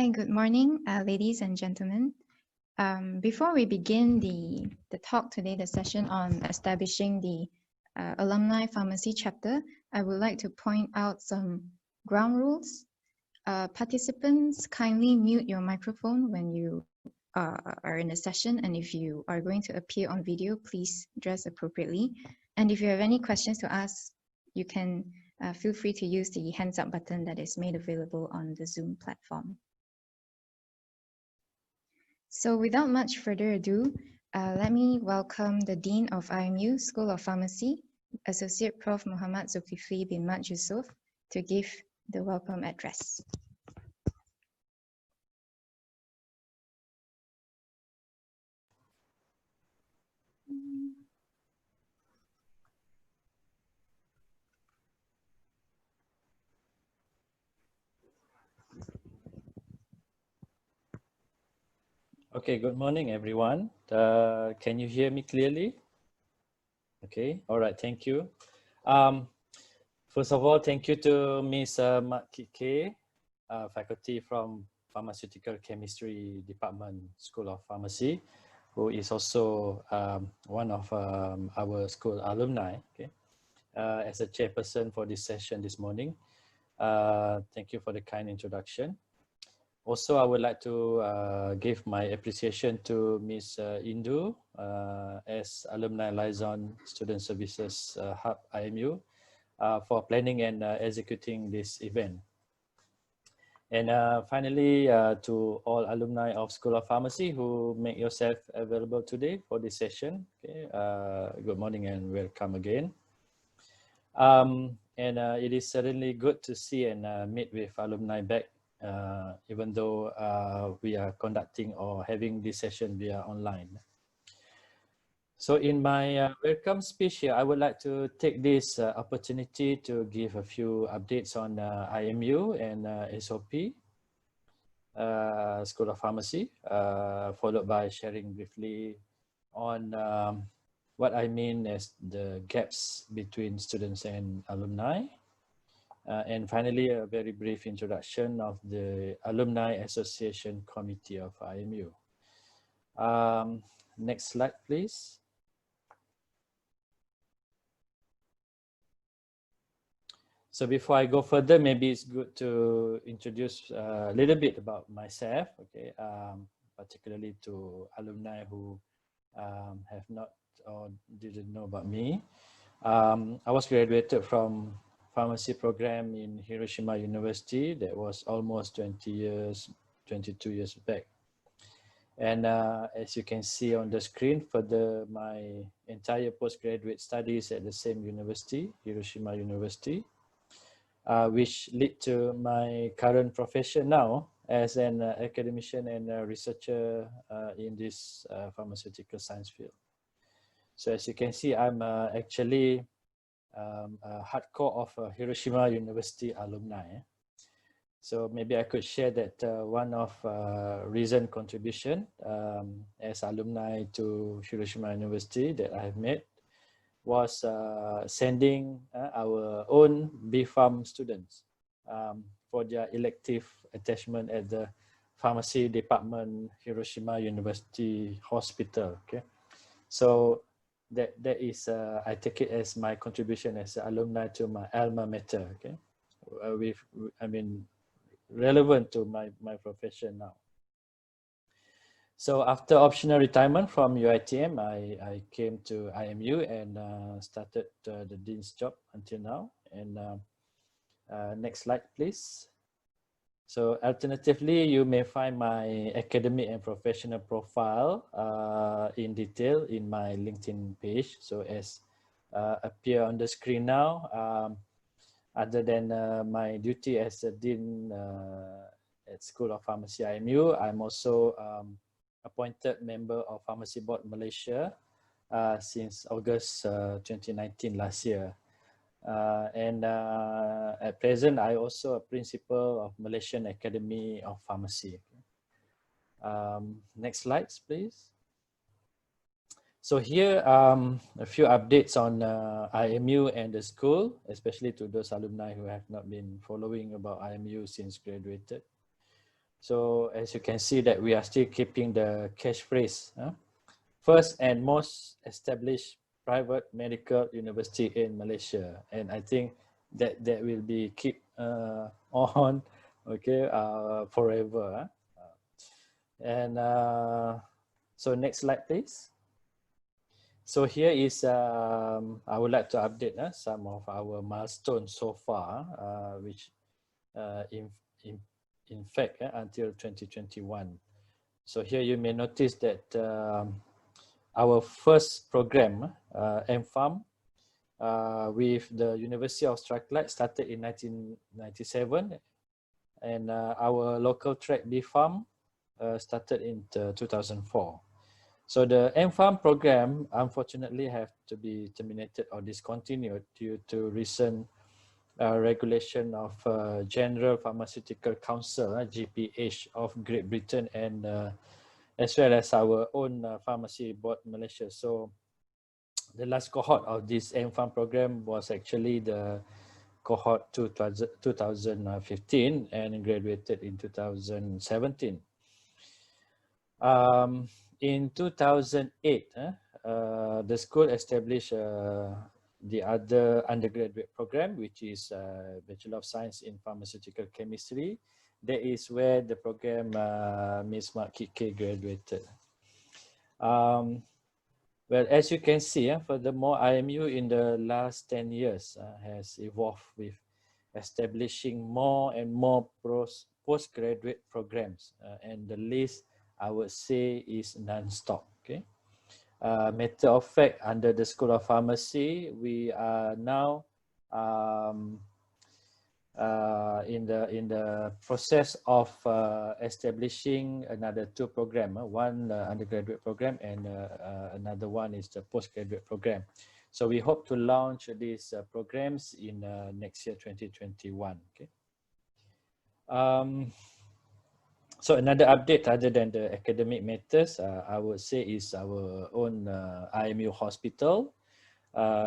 Hi, good morning, ladies and gentlemen. Before we begin the talk today, the session on establishing the Alumni Pharmacy chapter, I would like to point out some ground rules. Participants, kindly mute your microphone when you are in a session, and if you are going to appear on video, please dress appropriately. And if you have any questions to ask, you can feel free to use the hands up button that is made available on the Zoom platform. So without much further ado, let me welcome the Dean of IMU School of Pharmacy, Associate Prof. Muhammad Zulkifli bin Mat Yusof, to give the welcome address. Okay, good morning, everyone. Can you hear me clearly? Okay, all right, thank you. First of all, thank you to Ms. Mak Kike, faculty from Pharmaceutical Chemistry Department, School of Pharmacy, who is also one of our school alumni, okay, as a chairperson for this session this morning. Thank you for the kind introduction. Also, I would like to give my appreciation to Ms. Indu as Alumni Liaison Student Services Hub IMU for planning and executing this event. And finally, to all alumni of School of Pharmacy who make yourself available today for this session. Okay, good morning and welcome again. It is certainly good to see and meet with alumni back, even though we are conducting or having this session via online. So in my welcome speech here, I would like to take this opportunity to give a few updates on IMU and SOP, School of Pharmacy, followed by sharing briefly on what I mean as the gaps between students and alumni. And finally, a very brief introduction of the Alumni Association Committee of IMU. Next slide, please. So before I go further, maybe it's good to introduce a little bit about myself, okay, particularly to alumni who have not or didn't know about me. I was graduated from pharmacy program in Hiroshima University. That was almost 22 years back. And as you can see on the screen, further my entire postgraduate studies at the same university, Hiroshima University, which lead to my current profession now as an academician and a researcher in this pharmaceutical science field. So as you can see, I'm actually a hardcore of Hiroshima University alumni. So maybe I could share that one of recent contribution as alumni to Hiroshima University that I have made was sending our own BPharm students for their elective attachment at the pharmacy department, Hiroshima University Hospital. Okay, so that is I take it as my contribution as an alumni to my alma mater. Okay, I mean relevant to my profession now. So after optional retirement from UiTM, I came to IMU and started the dean's job until now. And next slide, please. So alternatively, you may find my academic and professional profile in detail in my LinkedIn page. So as appear on the screen now, other than my duty as a dean at School of Pharmacy IMU, I'm also appointed member of Pharmacy Board Malaysia since August 2019 last year. At present, I also a principal of Malaysian Academy of Pharmacy. Next slides, please. So here, a few updates on IMU and the school, especially to those alumni who have not been following about IMU since graduated. So as you can see that we are still keeping the catchphrase, first and most established private medical university in Malaysia. And I think that will be keep on, okay, forever. And so next slide, please. So here is, I would like to update some of our milestones so far, which in fact until 2021. So here you may notice that our first program, MFARM, with the University of Strathclyde started in 1997, and our local track BFARM started in 2004. So the MFARM program unfortunately have to be terminated or discontinued due to recent regulation of General Pharmaceutical Council, GPH of Great Britain, and as well as our own Pharmacy Board Malaysia. So the last cohort of this MFARM program was actually the cohort 2015 and graduated in 2017. In 2008, the school established the other undergraduate program, which is Bachelor of Science in Pharmaceutical Chemistry. That is where the program Ms. Mak Kike graduated. Well, as you can see, furthermore, IMU in the last 10 years has evolved with establishing more and more postgraduate programs, and the list, I would say, is non-stop. Okay. Matter of fact, under the School of Pharmacy, we are now in the process of establishing another 2 programs. One undergraduate program, and another one is the postgraduate program. So we hope to launch these programs in next year, 2021. Okay. So another update other than the academic matters, I would say, is our own IMU hospital,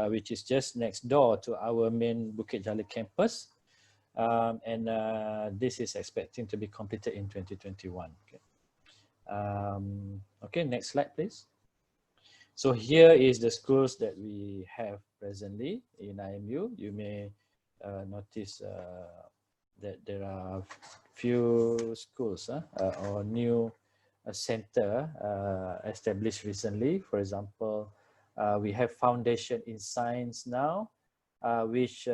which is just next door to our main Bukit Jalil campus. And this is expecting to be completed in 2021. Okay. Okay, next slide, please. So here is the schools that we have presently in IMU. You may notice that there are few schools or new center established recently. For example, we have Foundation in Science now, which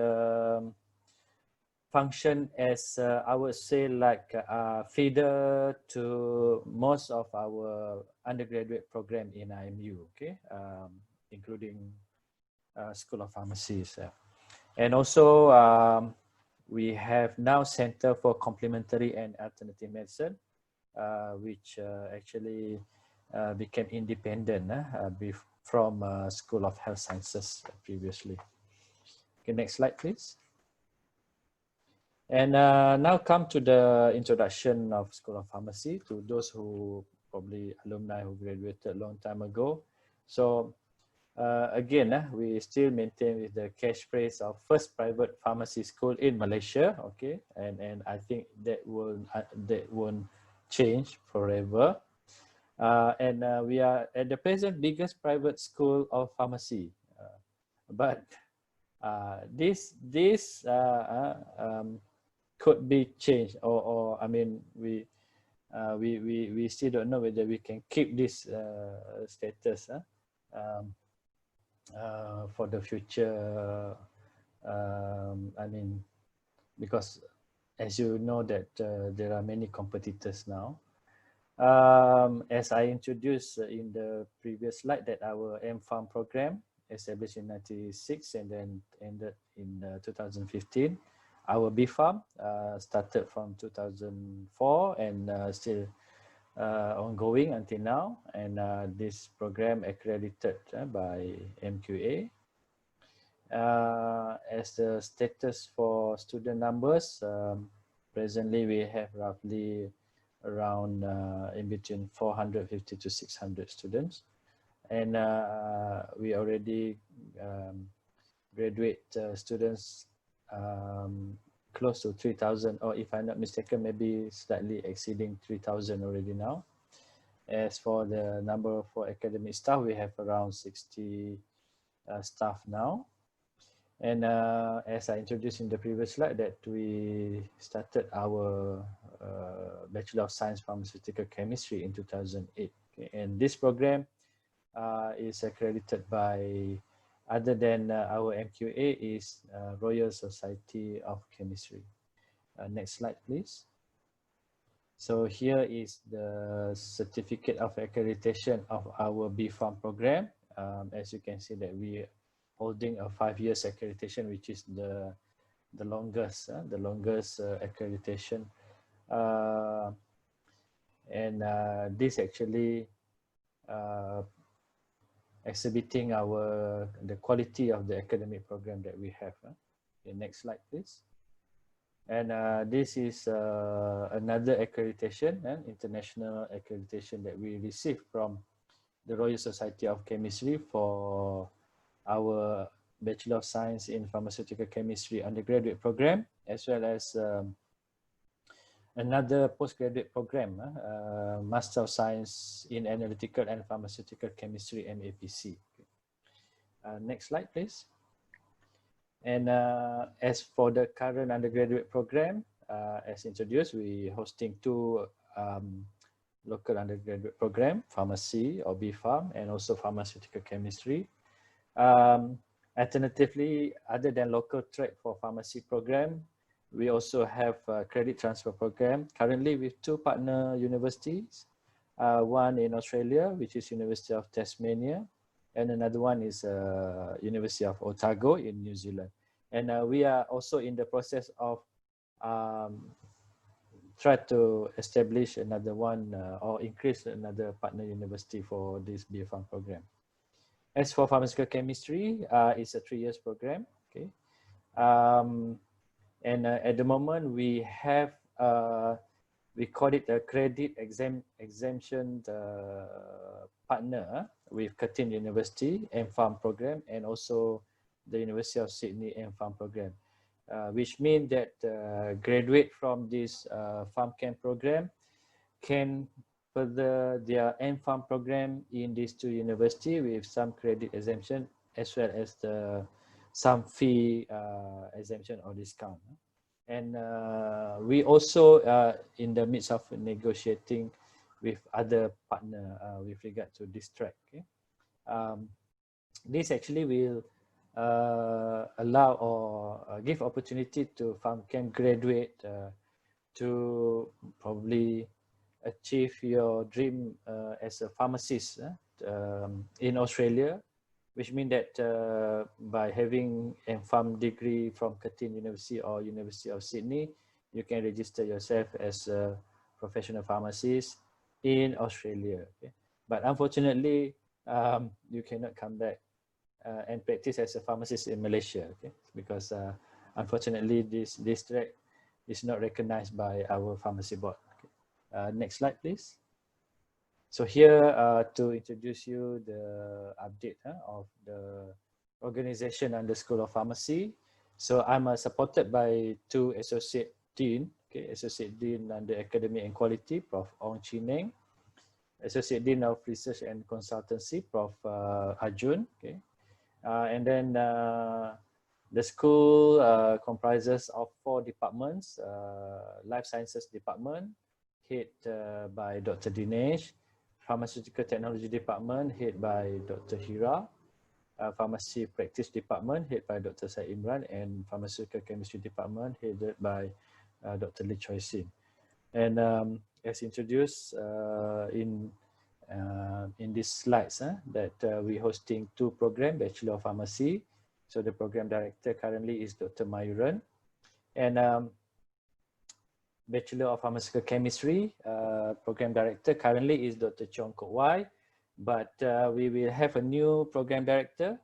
function as I would say like a feeder to most of our undergraduate program in IMU, okay, including School of Pharmacies. And also we have now Center for Complementary and Alternative Medicine, which actually became independent from School of Health Sciences previously. Okay, next slide, please. And now come to the introduction of School of Pharmacy to those who probably alumni who graduated a long time ago. So again, we still maintain with the catchphrase of first private pharmacy school in Malaysia. Okay, and I think that won't change forever. And we are at the present biggest private school of pharmacy, but this could be changed, or I mean, we still don't know whether we can keep this status for the future. I mean, because as you know that there are many competitors now. As I introduced in the previous slide, that our MFARM program established in 1996 and then ended in 2015. Our BFARM started from 2004 and still ongoing until now. And this program accredited by MQA. As the status for student numbers, presently we have roughly around in between 450 to 600 students. And we already graduate students close to 3,000, or if I'm not mistaken, maybe slightly exceeding 3,000 already now. As for the number for academic staff, we have around 60 staff now. And as I introduced in the previous slide, that we started our Bachelor of Science Pharmaceutical Chemistry in 2008. Okay? And this program is accredited by, other than our MQA, is Royal Society of Chemistry. Next slide, please. So here is the certificate of accreditation of our BPharm program. As you can see that we holding a 5 years accreditation, which is the longest accreditation. And this actually exhibiting the quality of the academic program that we have. Okay, next slide, please. And this is another accreditation, international accreditation that we received from the Royal Society of Chemistry for our Bachelor of Science in Pharmaceutical Chemistry undergraduate program, as well as another postgraduate program, Master of Science in Analytical and Pharmaceutical Chemistry, MAPC. Next slide, please. And as for the current undergraduate program, as introduced, we hosting two local undergraduate program, pharmacy or BPharm, and also pharmaceutical chemistry. Alternatively, other than local track for pharmacy program, we also have a credit transfer program currently with two partner universities, one in Australia, which is University of Tasmania, and another one is University of Otago in New Zealand. And we are also in the process of try to establish another one or increase another partner university for this BPharm program. As for pharmaceutical chemistry, it's a 3 years program. Okay, and at the moment we have we call it a credit exemption partner with Curtin University MPharm program, and also the University of Sydney MPharm program, which means that graduate from this PharmChem program can further their MPharm program in these two universities with some credit exemption, as well as some fee exemption or discount. And we also in the midst of negotiating with other partner with regard to this track. Okay? This actually will allow or give opportunity to PharmChem graduate to probably achieve your dream as a pharmacist in Australia, which means that by having a pharm degree from Curtin University or University of Sydney, you can register yourself as a professional pharmacist in Australia. Okay? But unfortunately, you cannot come back and practice as a pharmacist in Malaysia, okay? Because unfortunately, this track is not recognized by our pharmacy board. Okay? Next slide, please. So here to introduce you the update of the organization under School of Pharmacy. So I'm supported by two associate dean, okay, associate dean under Academic and Quality, Prof. Ong Chineng, associate dean of Research and Consultancy, Prof. Arjun, okay. And then the school comprises of 4 departments: Life Sciences Department, head by Dr. Dinesh; Pharmaceutical Technology Department, head by Dr. Hira; Pharmacy Practice Department, head by Dr. Syed Imran; and Pharmaceutical Chemistry Department, headed by Dr. Lee Choi Sin. And as introduced in these slides, that we're hosting 2 programs, Bachelor of Pharmacy. So the program director currently is Dr. Mayuran, and Bachelor of Pharmaceutical Chemistry program director currently is Dr. Chong Kok Wai, but we will have a new program director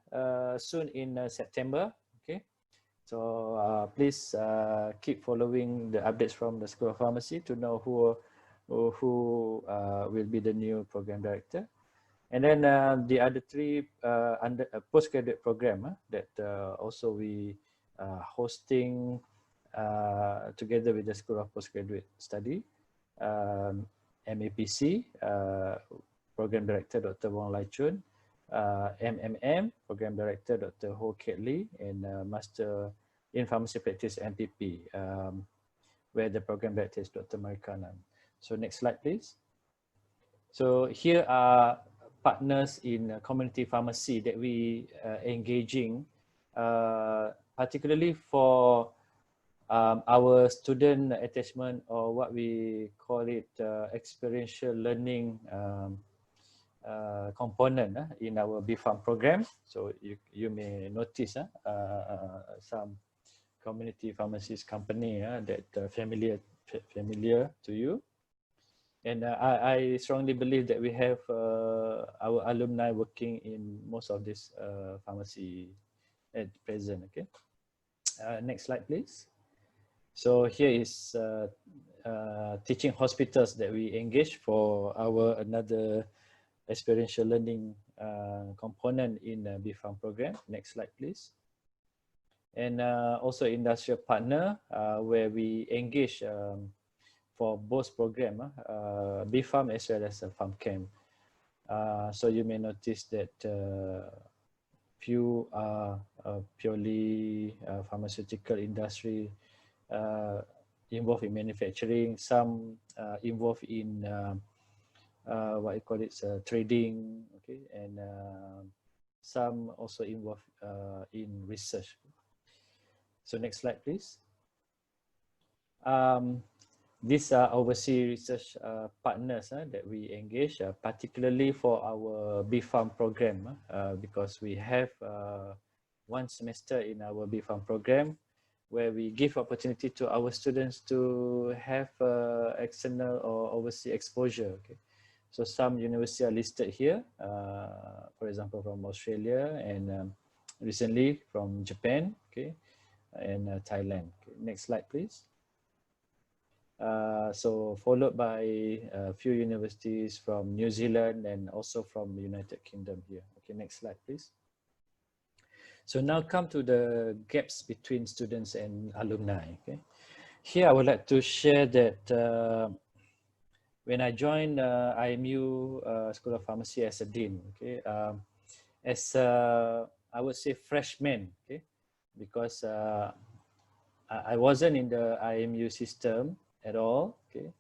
soon in September. Okay, so please keep following the updates from the School of Pharmacy to know who will be the new program director. And then the other 3 under a postgraduate program that also we hosting together with the School of Postgraduate Study, MAPC, Program Director Dr. Wong Lai Chun, MMM, Program Director Dr. Ho Kiat Lee, and Master in Pharmacy Practice MPP, where the Program Director is Dr. Marikanan. So next slide, please. So here are partners in community pharmacy that we engaging, particularly for our student attachment, or what we call it experiential learning component in our BPharm program. So you may notice some community pharmacist company that familiar to you. And I strongly believe that we have our alumni working in most of this pharmacy at present. Okay. Next slide, please. So here is teaching hospitals that we engage for our another experiential learning component in the BPharm program. Next slide, please. And also industrial partner where we engage for both program, BPharm as well as Farm Camp. So you may notice that few are purely pharmaceutical industry, involved in manufacturing, some involved in what you call it, trading, okay, and some also involved in research. So next slide, please. These are overseas research partners that we engage, particularly for our BPharm program, because we have one semester in our BPharm program where we give opportunity to our students to have external or overseas exposure. Okay, so some universities are listed here, for example, from Australia, and recently from Japan, okay, and Thailand. Okay, next slide, please. So followed by a few universities from New Zealand and also from the United Kingdom here. Okay, next slide, please. So now come to the gaps between students and alumni. Okay, here I would like to share that when I joined IMU School of Pharmacy as a dean, okay, as I would say freshman, okay, because I wasn't in the IMU system at all, okay,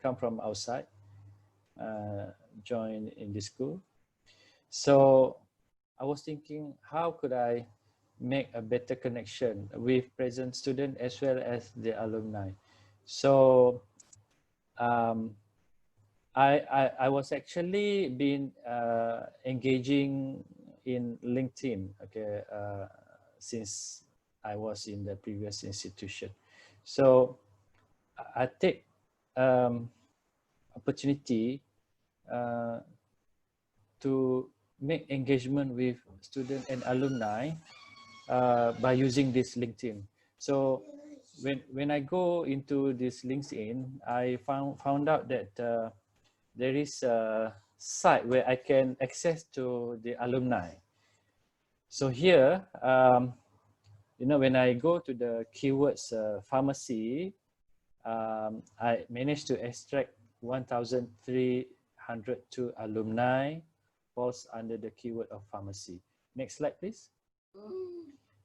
come from outside, join in this school. So I was thinking, how could I make a better connection with present student as well as the alumni? So I was actually been engaging in LinkedIn, okay, since I was in the previous institution. So I take opportunity to make engagement with student and alumni by using this LinkedIn. So when I go into this LinkedIn, I found out that there is a site where I can access to the alumni. So here, you know, when I go to the keywords pharmacy, I managed to extract 1,302 alumni falls under the keyword of pharmacy. Next slide, please.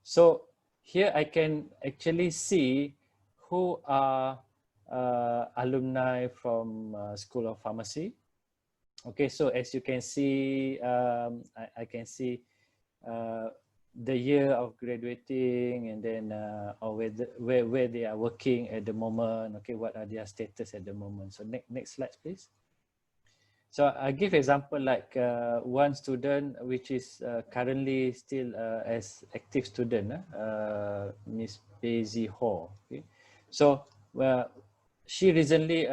So here I can actually see who are alumni from School of Pharmacy. Okay, so as you can see, I can see the year of graduating, and then or where they are working at the moment. Okay, what are their status at the moment? So next slide, please. So I give example like one student which is currently still as active student, Miss Paisy Ho. Okay, so she recently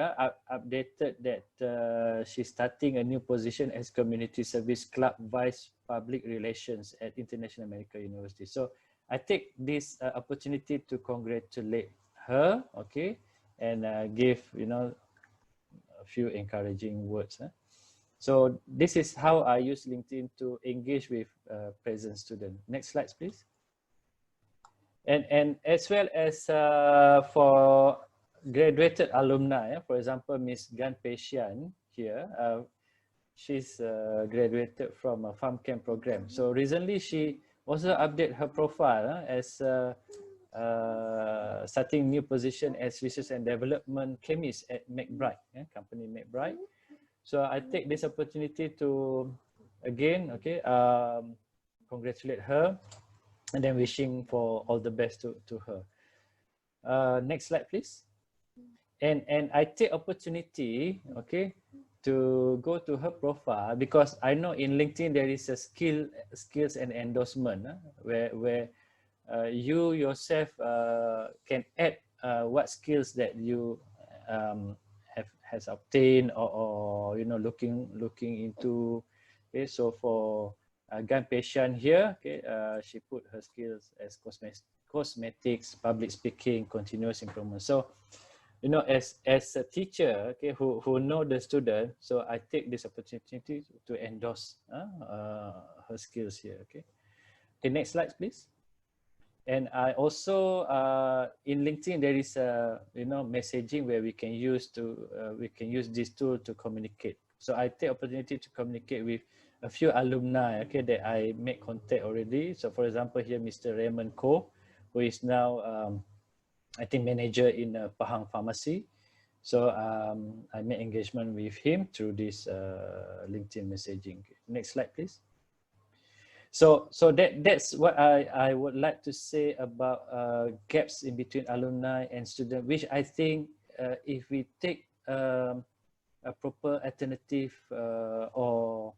updated that she's starting a new position as Community Service Club Vice Public Relations at International Medical University. So I take this opportunity to congratulate her, okay, and give, you know, a few encouraging words. So this is how I use LinkedIn to engage with present students. Next slide, please. And as well as for graduated alumni, for example, Miss Gan Peshian here, she's graduated from a farm camp program. So recently she also updated her profile as starting new position as research and development chemist at McBride, company McBride. So I take this opportunity to again, okay, congratulate her and then wishing for all the best to her. Next slide, please. And I take opportunity, okay, to go to her profile because I know in LinkedIn there is a skills and endorsement where you yourself can add what skills that you has obtained or you know looking into. Okay, so for Gan patient here, okay, she put her skills as cosmetics, public speaking, continuous improvement. So you know, as a teacher, okay, who know the student, so I take this opportunity to endorse her skills here. Okay. Okay, next slide, please. And I also in LinkedIn there is a messaging where we can use this tool to communicate. So I take opportunity to communicate with a few alumni, okay, that I make contact already. So for example, here Mr. Raymond Ko, who is now I think manager in Pahang Pharmacy. So I made engagement with him through this LinkedIn messaging. Next slide, please. So that's what I would like to say about gaps in between alumni and student, which I think if we take a proper alternative or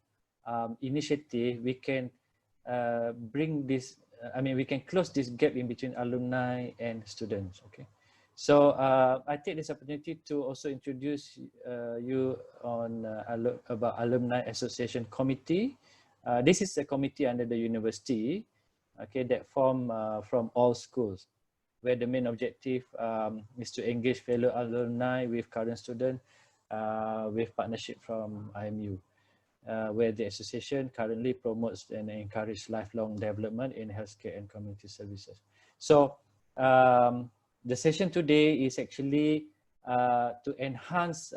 initiative, we can bring this. I mean, we can close this gap in between alumni and students. Okay, so I take this opportunity to also introduce you on about Alumni Association Committee. This is a committee under the university, okay, that form from all schools, where the main objective is to engage fellow alumni with current students with partnership from IMU. Where the association currently promotes and encourages lifelong development in healthcare and community services. So the session today is actually to enhance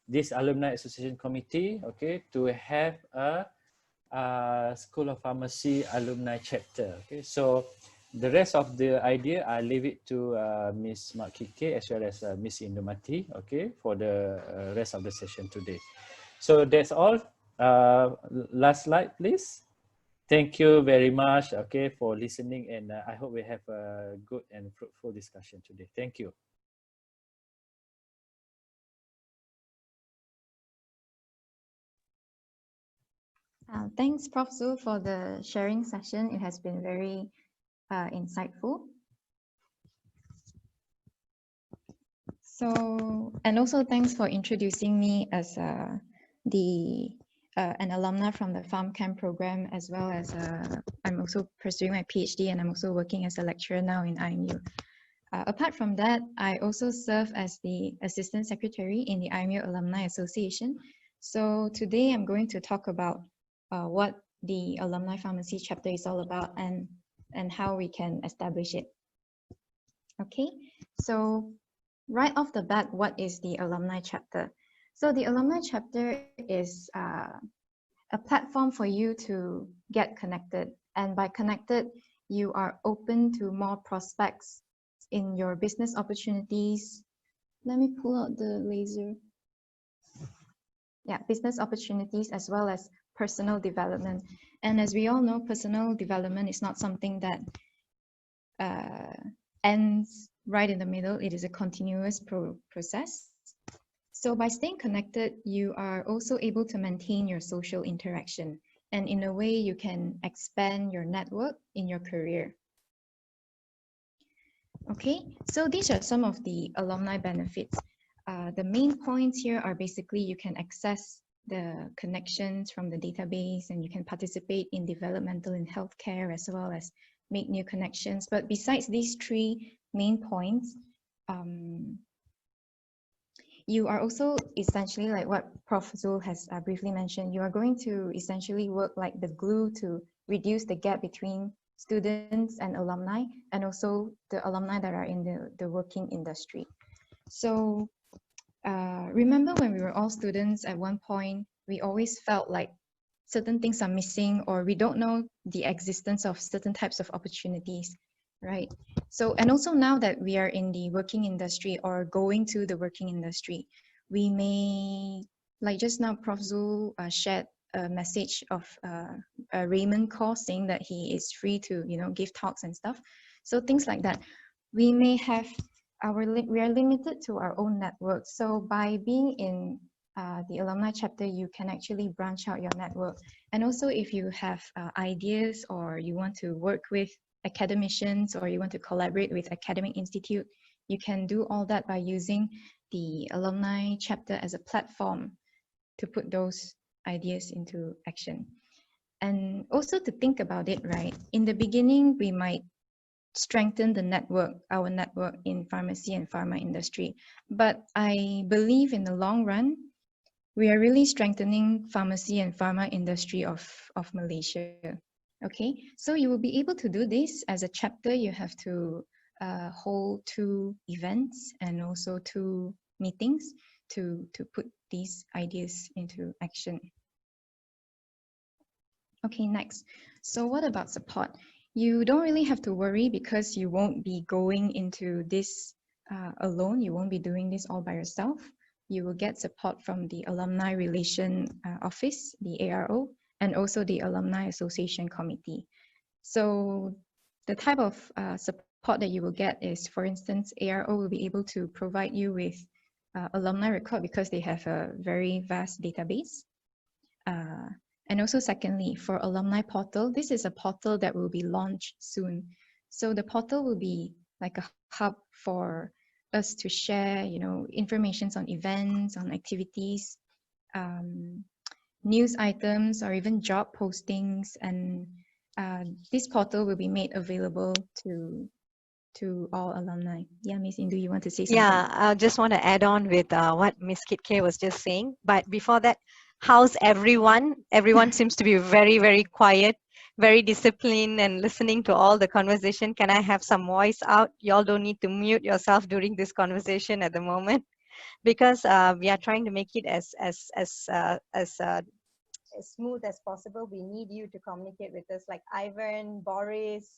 this Alumni Association Committee, okay, to have a School of Pharmacy Alumni Chapter. Okay, so the rest of the idea, I leave it to Ms. Mak Kike as well as Ms. Indumati, okay, for the rest of the session today. So that's all. Last slide, please. Thank you very much, okay, for listening, and I hope we have a good and fruitful discussion today. Thank you. Thanks, Prof. Zul, for the sharing session. It has been very insightful. So, and also thanks for introducing me as an alumna from the Farm Camp program, as well as I'm also pursuing my PhD and I'm also working as a lecturer now in IMU. Apart from that, I also serve as the Assistant Secretary in the IMU Alumni Association. So today I'm going to talk about what the Alumni Pharmacy chapter is all about and how we can establish it. Okay, so right off the bat, what is the Alumni chapter? So the Alumni chapter is a platform for you to get connected. And by connected, you are open to more prospects in your business opportunities. Let me pull out the laser. Yeah, business opportunities as well as personal development. And as we all know, personal development is not something that ends right in the middle. It is a continuous process. So by staying connected, you are also able to maintain your social interaction. And in a way, you can expand your network in your career. Okay, so these are some of the alumni benefits. The main points here are basically you can access the connections from the database and you can participate in developmental and healthcare as well as make new connections. But besides these three main points, you are also essentially like what Prof. Zul has briefly mentioned, you are going to essentially work like the glue to reduce the gap between students and alumni, and also the alumni that are in the working industry. So remember when we were all students at one point, we always felt like certain things are missing or we don't know the existence of certain types of opportunities, right? So, and also now that we are in the working industry or going to the working industry, we may, like just now, Prof. Zul shared a message of Raymond Kaur saying that he is free to, give talks and stuff. So things like that. We may have we are limited to our own network. So by being in the alumni chapter, you can actually branch out your network. And also if you have ideas or you want to work with academicians or you want to collaborate with academic institute, you can do all that by using the alumni chapter as a platform to put those ideas into action. And also to think about it, right? In the beginning, we might strengthen the network, our network in pharmacy and pharma industry. But I believe in the long run, we are really strengthening pharmacy and pharma industry of Malaysia. Okay, so you will be able to do this as a chapter. You have to hold 2 events and also 2 meetings to put these ideas into action. Okay, next. So what about support? You don't really have to worry because you won't be going into this alone. You won't be doing this all by yourself. You will get support from the Alumni Relation Office, the ARO, and also the Alumni Association Committee. So the type of support that you will get is, for instance, ARO will be able to provide you with alumni record because they have a very vast database. And also secondly, for alumni portal, this is a portal that will be launched soon. So the portal will be like a hub for us to share, informations on events, on activities, news items, or even job postings. And this portal will be made available to all alumni. Yeah, Miss Indu, you want to say something? Yeah, I just want to add on with what Miss Kit K was just saying. But before that, how's everyone? Everyone seems to be very, very quiet, very disciplined and listening to all the conversation. Can I have some voice out? Y'all don't need to mute yourself during this conversation at the moment because we are trying to make it as smooth as possible. We need you to communicate with us, like Ivan, Boris,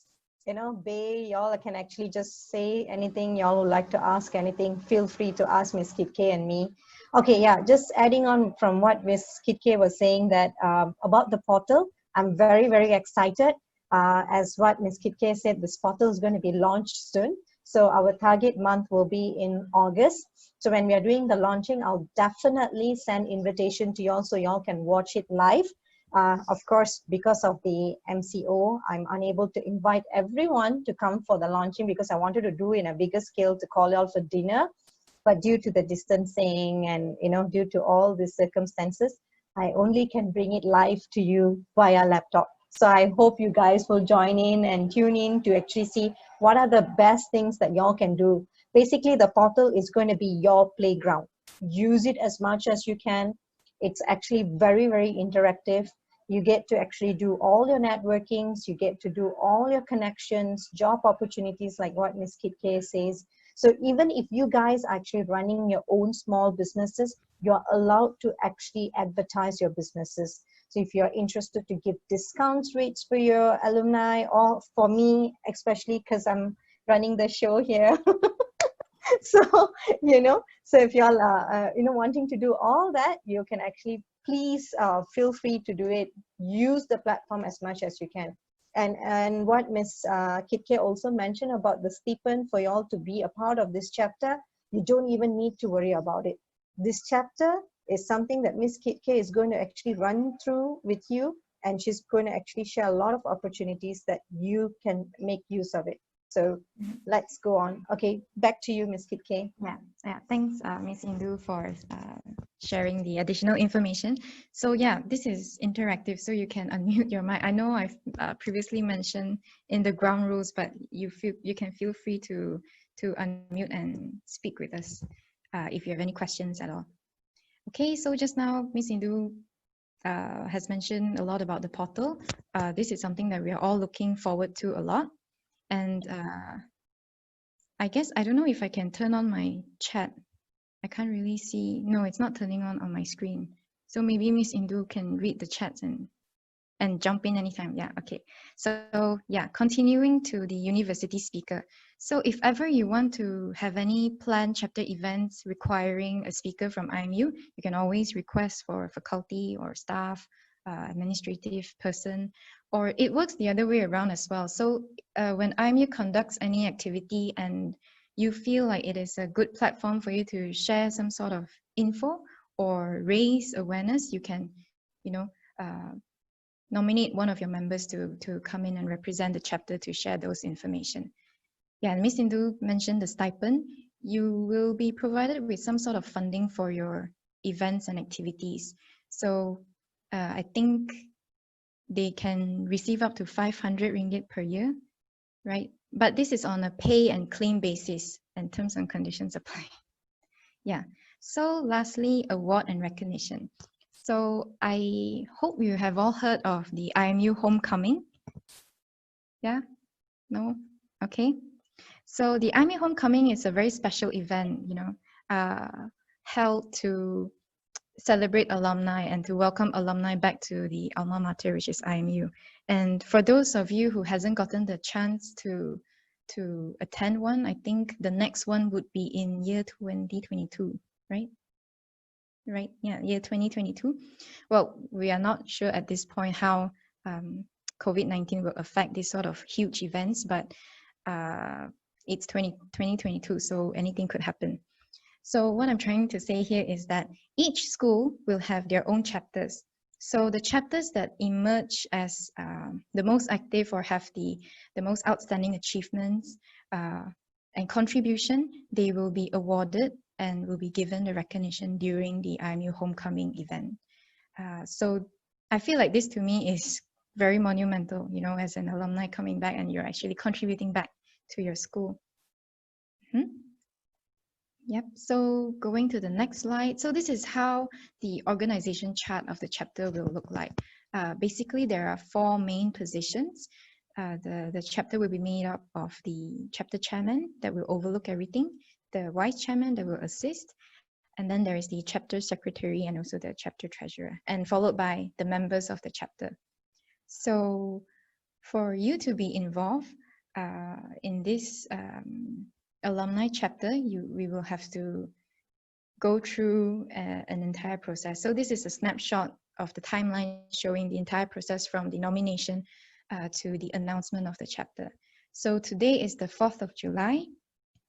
Bay. Y'all can actually just say anything y'all would like to ask. Anything, feel free to ask Miss Kit K and me. Okay, yeah, just adding on from what Miss Kit K was saying that about the portal, I'm very, very excited. As what Miss Kit K said, this portal is going to be launched soon. So our target month will be in August. So when we are doing the launching, I'll definitely send invitation to y'all so y'all can watch it live. Of course, because of the MCO, I'm unable to invite everyone to come for the launching because I wanted to do in a bigger scale to call y'all for dinner. But due to the distancing and due to all the circumstances, I only can bring it live to you via laptop. So I hope you guys will join in and tune in to actually see what are the best things that y'all can do. Basically, the portal is going to be your playground. Use it as much as you can. It's actually very, very interactive. You get to actually do all your networkings. You get to do all your connections, job opportunities, like what Ms. Kit K says. So even if you guys are actually running your own small businesses, you're allowed to actually advertise your businesses. So if you're interested to give discounts rates for your alumni, or for me, especially because I'm running the show here. So, so if y'all are, wanting to do all that, you can actually please feel free to do it. Use the platform as much as you can. And what Miss Kit K also mentioned about the stipend for y'all to be a part of this chapter, you don't even need to worry about it. This chapter is something that Miss Kit K is going to actually run through with you, and she's going to actually share a lot of opportunities that you can make use of it. So let's go on. Okay, back to you, Ms. Kit K. Yeah. Thanks, Ms. Indu, for sharing the additional information. So yeah, this is interactive, so you can unmute your mic. I know I've previously mentioned in the ground rules, but you can feel free to unmute and speak with us if you have any questions at all. Okay, so just now, Ms. Indu has mentioned a lot about the portal. This is something that we are all looking forward to a lot. And I guess, I don't know if I can turn on my chat. I can't really see. No, it's not turning on my screen. So maybe Miss Indu can read the chats and jump in anytime. Yeah, okay. So yeah, continuing to the university speaker. So if ever you want to have any planned chapter events requiring a speaker from IMU, you can always request for faculty or staff, administrative person, or it works the other way around as well. So when IMU conducts any activity and you feel like it is a good platform for you to share some sort of info or raise awareness, you can, you know, nominate one of your members to come in and represent the chapter to share those information. Yeah, and Ms. Indu mentioned the stipend. You will be provided with some sort of funding for your events and activities. So I think they can receive up to 500 ringgit per year, right? But this is on a pay and claim basis, and terms and conditions apply. Yeah. So lastly, award and recognition. So I hope you have all heard of the IMU Homecoming. Yeah? No? Okay. So the IMU Homecoming is a very special event, you know, held to celebrate alumni and to welcome alumni back to the alma mater, which is IMU. And for those of you who hasn't gotten the chance to attend one, I think the next one would be in year 2022, right? Right, yeah, year 2022. Well, we are not sure at this point how COVID-19 will affect these sort of huge events, but it's 2022, so anything could happen. So what I'm trying to say here is that each school will have their own chapters. So the chapters that emerge as the most active or have the most outstanding achievements and contribution, they will be awarded and will be given the recognition during the IMU Homecoming event. So I feel like this to me is very monumental, you know, as an alumni coming back and you're actually contributing back to your school. Yep, so going to the next slide. So this is how the organization chart of the chapter will look like. Basically, there are 4 main positions. The chapter will be made up of the chapter chairman that will overlook everything, the vice chairman that will assist, and then there is the chapter secretary and also the chapter treasurer, and followed by the members of the chapter. So for you to be involved in this alumni chapter, we will have to go through an entire process. So this is a snapshot of the timeline showing the entire process from the nomination to the announcement of the chapter. So today is the 4th of July.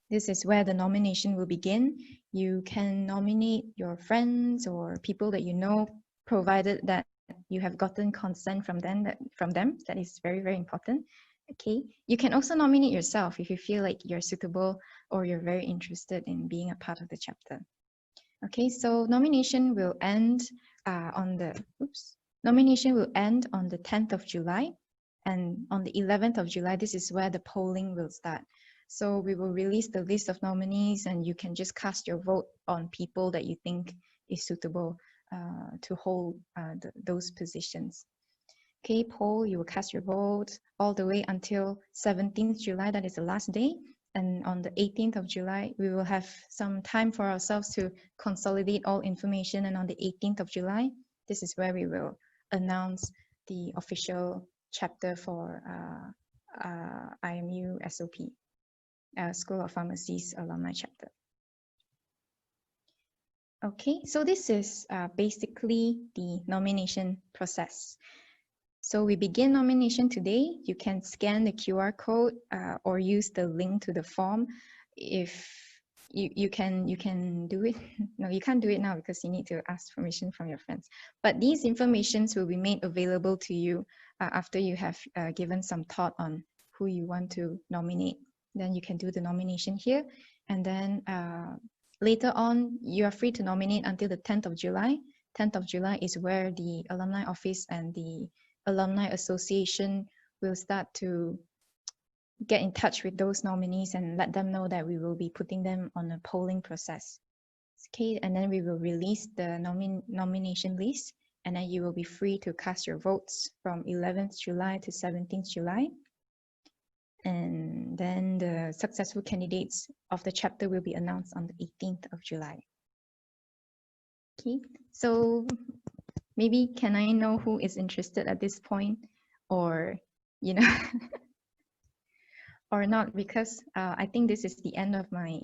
This is where the nomination will begin. You can nominate your friends or people that you know, provided that you have gotten consent from them. That is very, very important. Okay, you can also nominate yourself if you feel like you're suitable or you're very interested in being a part of the chapter. Okay, so nomination will end on the 10th of July, and on the 11th of July, this is where the polling will start. So we will release the list of nominees and you can just cast your vote on people that you think is suitable to hold those positions. Okay, poll, you will cast your vote all the way until 17th July, that is the last day. And on the 18th of July, we will have some time for ourselves to consolidate all information. And on the 18th of July, this is where we will announce the official chapter for IMU SOP, School of Pharmacy's alumni chapter. Okay, so this is basically the nomination process. So we begin nomination today. You can scan the QR code or use the link to the form. If you can do it. No, you can't do it now because you need to ask permission from your friends. But these informations will be made available to you after you have given some thought on who you want to nominate. Then you can do the nomination here. And then later on, you are free to nominate until the 10th of July. 10th of July is where the alumni office and the Alumni Association will start to get in touch with those nominees and let them know that we will be putting them on a polling process. Okay, and then we will release the nomination list and then you will be free to cast your votes from 11th July to 17th July. And then the successful candidates of the chapter will be announced on the 18th of July. Okay, so maybe can I know who is interested at this point, or, you know, or not, because I think this is the end of my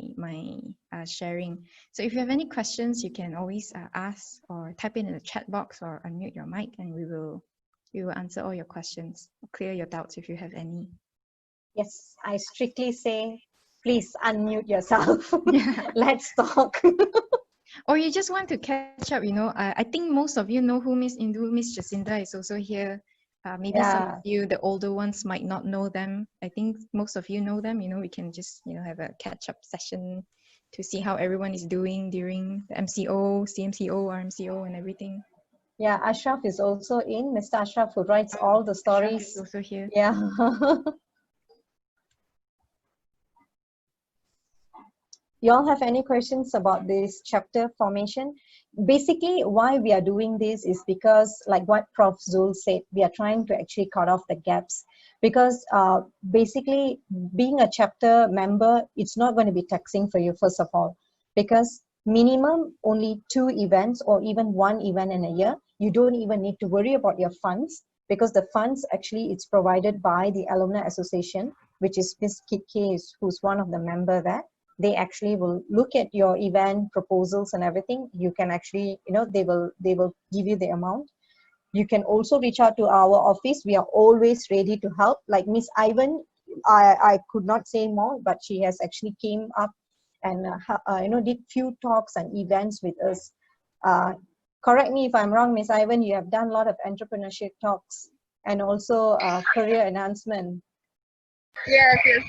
sharing. So if you have any questions, you can always ask or type in the chat box or unmute your mic, and we will answer all your questions, clear your doubts if you have any. Yes, I strictly say, please unmute yourself. Yeah. Let's talk. Or you just want to catch up, you know. I think most of you know who Miss Indu, Miss Jacinda is also here. Maybe some of you, the older ones, might not know them. I think most of you know them. You know, we can just, you know, have a catch-up session to see how everyone is doing during the MCO, CMCO, RMCO, and everything. Yeah, Ashraf is also in. Mr. Ashraf, who writes Oh, all the Ashraf stories. is also here. Yeah. Y'all have any questions about this chapter formation? Basically, why we are doing this is because, like what Prof. Zul said, we are trying to actually cut off the gaps. Because basically, being a chapter member, it's not going to be taxing for you, first of all. Because minimum only 2 events or even 1 event in a year. You don't even need to worry about your funds, because the funds actually it's provided by the Alumni Association, which is Ms. Kit K, who's one of the member there. They actually will look at your event proposals and everything. You can actually, you know, they will give you the amount. You can also reach out to our office. We are always ready to help. Like Miss Ivan, I could not say more, but she has actually came up and you know, did few talks and events with us. Correct me if I'm wrong, Miss Ivan, you have done a lot of entrepreneurship talks and also career announcement. Yes, yes.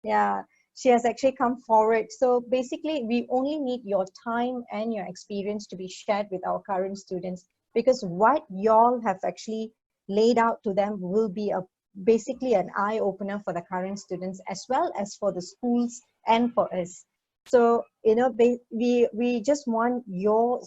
Yeah, she has actually come forward. So basically, we only need your time and your experience to be shared with our current students, because what y'all have actually laid out to them will be basically an eye opener for the current students as well as for the schools and for us. So, you know, we just want your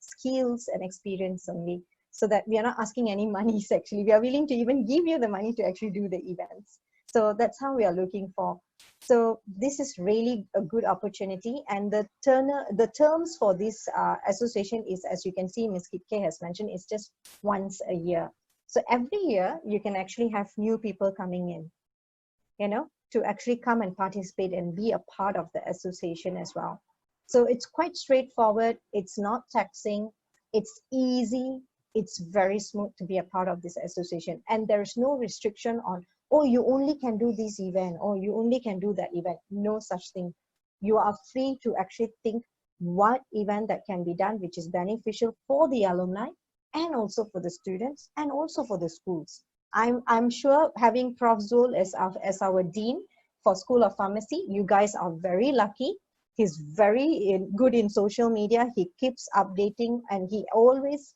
skills and experience only, so that we are not asking any monies. Actually, we are willing to even give you the money to actually do the events. So that's how we are looking for. So this is really a good opportunity, and the terms for this association is, as you can see, Ms. Kitke has mentioned, it's just once a year. So every year you can actually have new people coming in, you know, to actually come and participate and be a part of the association as well. So it's quite straightforward. It's not taxing. It's easy. It's very smooth to be a part of this association, and there's no restriction on, oh, you only can do this event, or you only can do that event. No such thing. You are free to actually think what event that can be done, which is beneficial for the alumni and also for the students and also for the schools. I'm sure, having Prof. Zul as our dean for School of Pharmacy, you guys are very lucky. He's very good in social media. He keeps updating, and he always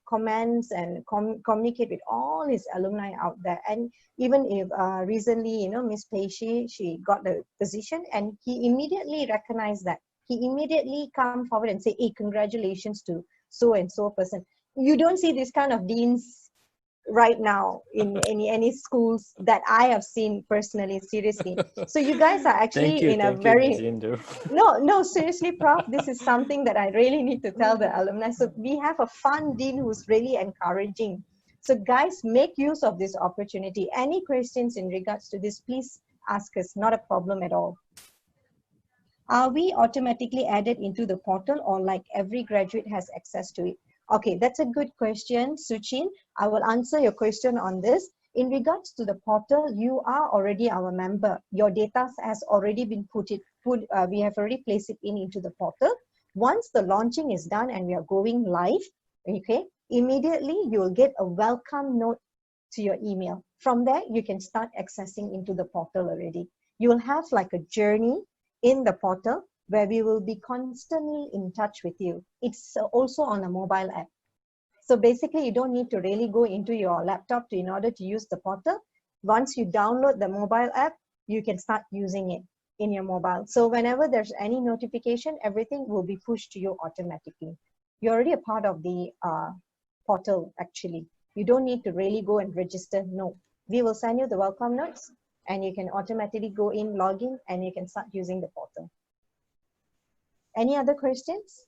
comments and communicate with all his alumni out there. And even if recently, you know, Miss Peishi, she got the position, and he immediately recognized that. He immediately come forward and say, hey, congratulations to so and so person. You don't see this kind of deans right now in any schools that I have seen personally, seriously. So you guys are actually in a very no, seriously, Prof, this is something that I really need to tell the alumni. So we have a fun dean who's really encouraging. So guys, make use of this opportunity. Any questions in regards to this, please ask us. Not a problem at all. Are we automatically added into the portal, or like every graduate has access to it? Okay, that's a good question, Suchin. I will answer your question on this. In regards to the portal, you are already our member. Your data has already been we have already placed it into the portal. Once the launching is done and we are going live, okay, immediately you will get a welcome note to your email. From there, you can start accessing into the portal already. You will have like a journey in the portal where we will be constantly in touch with you. It's also on a mobile app. So basically, you don't need to really go into your laptop in order to use the portal. Once you download the mobile app, you can start using it in your mobile. So whenever there's any notification, everything will be pushed to you automatically. You're already a part of the portal, actually. You don't need to really go and register. No, we will send you the welcome notes and you can automatically go in, log in, and you can start using the portal. Any other questions?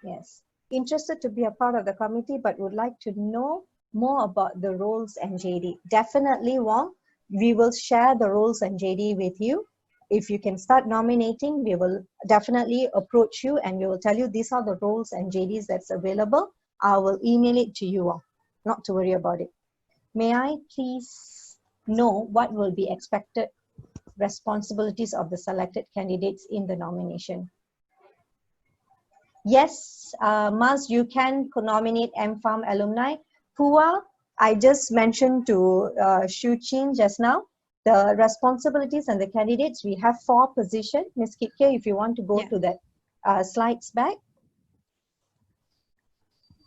Yes. Interested to be a part of the committee, but would like to know more about the roles and JD. Definitely, Wong, we will share the roles and JD with you. If you can start nominating, we will definitely approach you and we will tell you these are the roles and JDs that's available. I will email it to you all. Not to worry about it. May I please know what will be expected responsibilities of the selected candidates in the nomination? Yes, Maz, you can nominate MFARM alumni. Pua, I just mentioned to Shu Chin just now, the responsibilities and the candidates, we have 4 positions. Ms. Kitke, if you want to go to that slides back.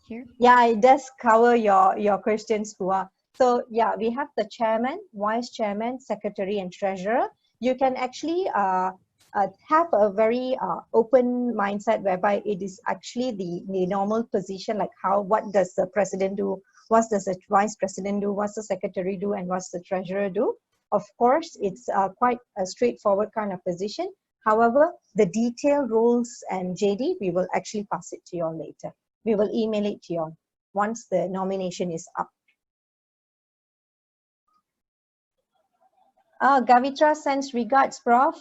Here? Yeah, it does cover your questions, Pua. So yeah, we have the chairman, vice chairman, secretary, and treasurer. You can actually have a very open mindset whereby it is actually the normal position, like what does the president do, what does the vice president do, what's the secretary do, and what's the treasurer do. Of course, it's quite a straightforward kind of position. However, the detailed roles and JD, we will actually pass it to you all later. We will email it to you all once the nomination is up. Gavitra sends regards, Prof.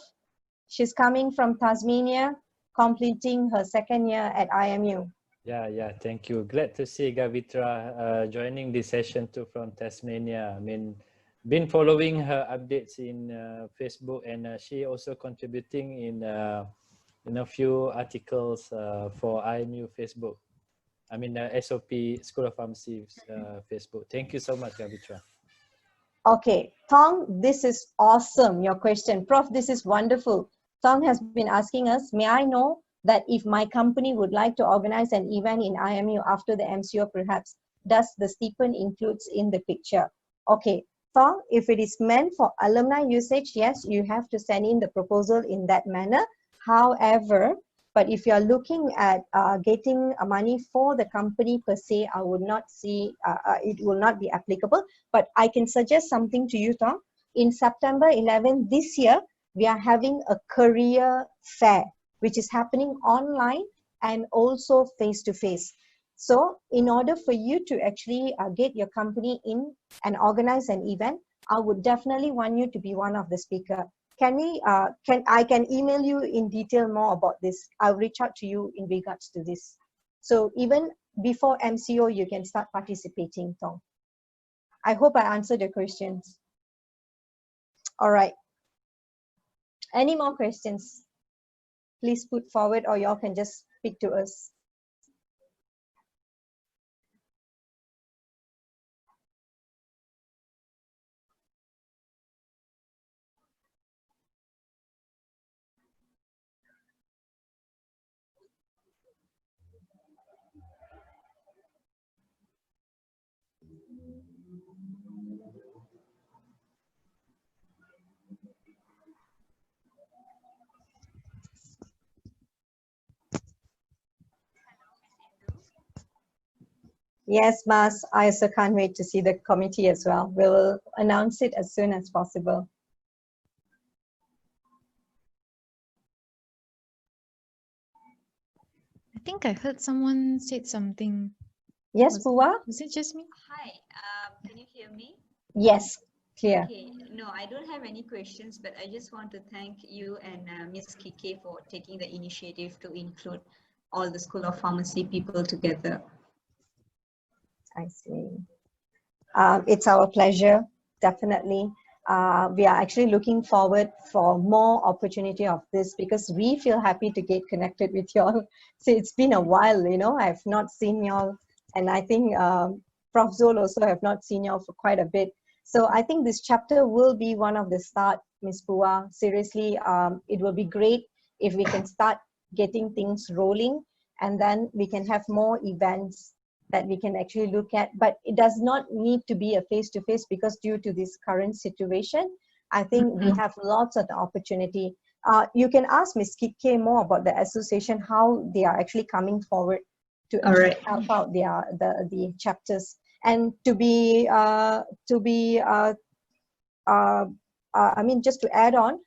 She's coming from Tasmania, completing her 2nd year at IMU. Yeah, thank you. Glad to see Gavitra joining this session too from Tasmania. I mean, been following her updates in Facebook, and she also contributing in a few articles for IMU Facebook. I mean, SOP School of Pharmacy Facebook. Thank you so much, Gavitra. Okay, Thong, this is awesome, your question. Prof, this is wonderful. Thong has been asking us, may I know that if my company would like to organize an event in IMU after the MCO perhaps, does the stipend includes in the picture? Okay, Thong, if it is meant for alumni usage, yes, you have to send in the proposal in that manner. However, but if you are looking at getting money for the company per se, I would not see, it will not be applicable. But I can suggest something to you, Tom. In September 11 this year, we are having a career fair, which is happening online and also face-to-face. So in order for you to actually get your company in and organize an event, I would definitely want you to be one of the speakers. I can email you in detail more about this. I'll reach out to you in regards to this. So even before MCO, you can start participating, Tom. I hope I answered your questions. All right. Any more questions? Please put forward, or y'all can just speak to us. Yes, Mas, I also can't wait to see the committee as well. We'll announce it as soon as possible. I think I heard someone said something. Yes, Pua? Was it just me? Hi, can you hear me? Yes, clear. Okay, no, I don't have any questions, but I just want to thank you and Ms. Kike for taking the initiative to include all the School of Pharmacy people together. I see. It's our pleasure, definitely. We are actually looking forward for more opportunity of this because we feel happy to get connected with y'all. So it's been a while, you know, I've not seen y'all, and I think Prof. Zol also have not seen y'all for quite a bit. So I think this chapter will be one of the start, Ms. Pua. Seriously, it will be great if we can start getting things rolling, and then we can have more events that we can actually look at, but it does not need to be a face-to-face because due to this current situation, I think we have lots of opportunity. You can ask Ms. Kike more about the association, how they are actually coming forward to actually help out the chapters. And I mean, just to add on,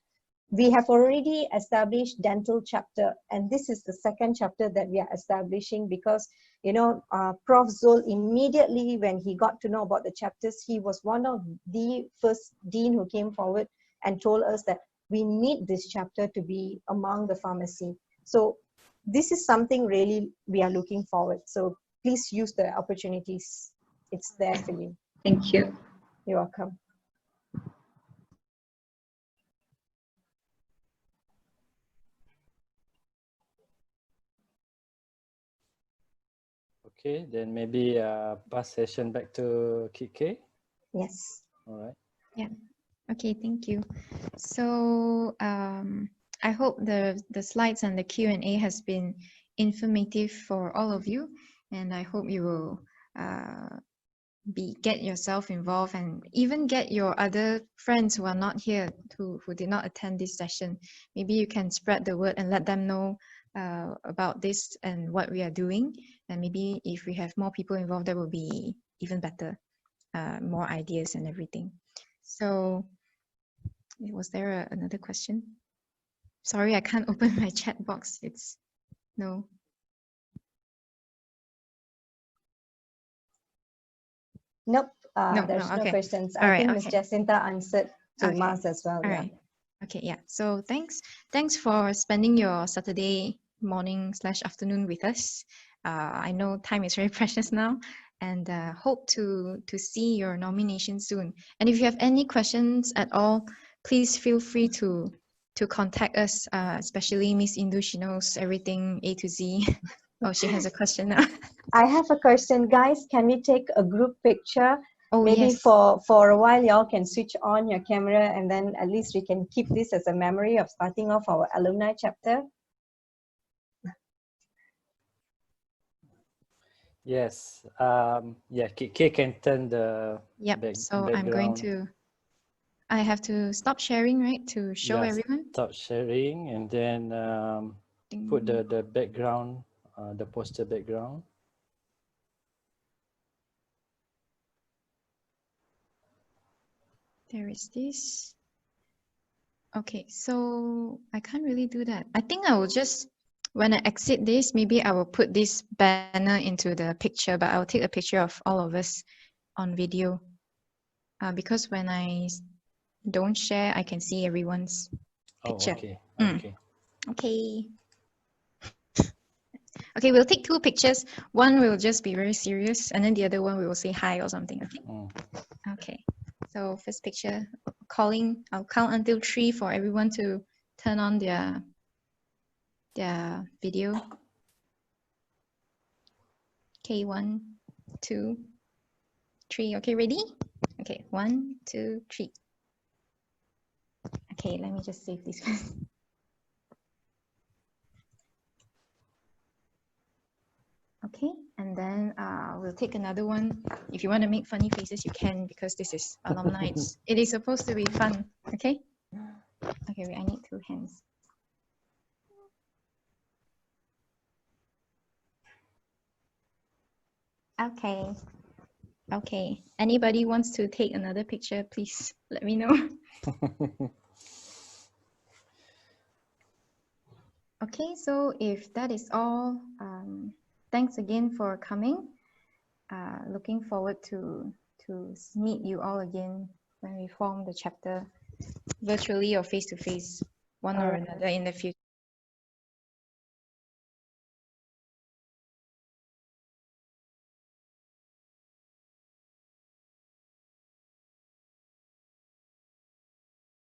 we have already established dental chapter, and this is the second chapter that we are establishing because, you know, Prof. Zul, immediately when he got to know about the chapters, he was one of the first dean who came forward and told us that we need this chapter to be among the pharmacy. So this is something really we are looking forward. So please use the opportunities. It's there for you. Thank you. You're welcome. Okay, then maybe pass session back to Kike. Yes. All right. Yeah. Okay, thank you. So I hope the slides and the Q&A has been informative for all of you, and I hope you will get yourself involved and even get your other friends who are not here, who did not attend this session. Maybe you can spread the word and let them know about this and what we are doing. And maybe if we have more people involved, that will be even better, more ideas and everything. So was there another question? Sorry, I can't open my chat box. It's no. Nope, No, there's no okay. questions. All I right, think Ms. okay. Jacinta answered to Okay. Mars as well. All Yeah. right. Okay, yeah. So thanks for spending your Saturday morning / afternoon with us. I know time is very precious now, and hope to see your nomination soon. And if you have any questions at all, please feel free to contact us, especially Miss Indu. She knows everything A to Z. Oh, she has a question now. I have a question, guys. Can we take a group picture? Oh, Maybe yes. for a while, y'all can switch on your camera, and then at least we can keep this as a memory of starting off our alumni chapter. Yes. Yeah, Kike can turn the Yep. So background. I'm going to. I have to stop sharing, right, to show everyone. Stop sharing and then put the background, the poster background. There is this. Okay, so I can't really do that. I think I will just, when I exit this, maybe I will put this banner into the picture, but I'll take a picture of all of us on video. Because when I don't share, I can see everyone's picture. Oh, okay. Okay. Okay. Okay, we'll take 2 pictures. One will just be very serious, and then the other one we will say hi or something. Okay. Okay. So first picture, I'll count until 3 for everyone to turn on their video. Okay, 1, 2, 3. Okay, ready? Okay, 1, 2, 3. Okay, let me just save this one. Okay, and then we'll take another one. If you want to make funny faces, you can, because this is alumni. It is supposed to be fun. Okay. Okay, wait, I need 2 hands. Okay. Okay. Anybody wants to take another picture, please let me know. Okay, so if that is all, thanks again for coming. Looking forward to meet you all again when we form the chapter virtually or face-to-face, one or another in the future.